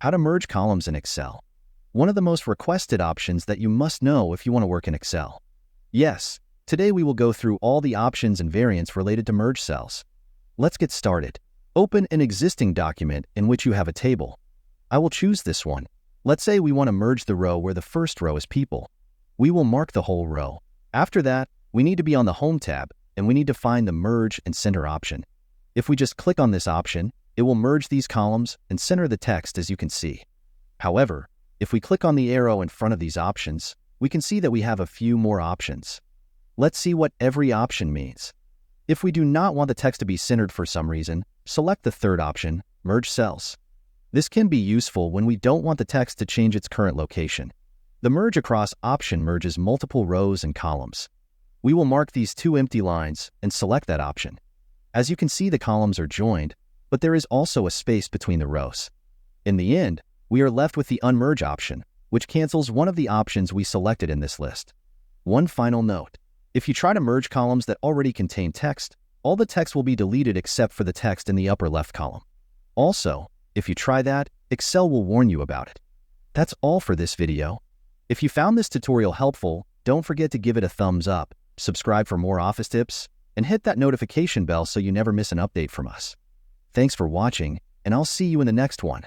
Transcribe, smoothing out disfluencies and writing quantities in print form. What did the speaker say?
How to merge columns in Excel. One of the most requested options that you must know if you want to work in Excel. Yes, today we will go through all the options and variants related to merge cells. Let's get started. Open an existing document in which you have a table. I will choose this one. Let's say we want to merge the row where the first row is people. We will mark the whole row. After that, we need to be on the Home tab, and we need to find the Merge and Center option. If we just click on this option, it will merge these columns and center the text as you can see. However, if we click on the arrow in front of these options, we can see that we have a few more options. Let's see what every option means. If we do not want the text to be centered for some reason, select the third option, Merge Cells. This can be useful when we don't want the text to change its current location. The Merge Across option merges multiple rows and columns. We will mark these two empty lines and select that option. As you can see, the columns are joined, but there is also a space between the rows. In the end, we are left with the Unmerge option, which cancels one of the options we selected in this list. One final note. If you try to merge columns that already contain text, all the text will be deleted except for the text in the upper left column. Also, if you try that, Excel will warn you about it. That's all for this video. If you found this tutorial helpful, don't forget to give it a thumbs up, subscribe for more office tips, and hit that notification bell so you never miss an update from us. Thanks for watching, and I'll see you in the next one.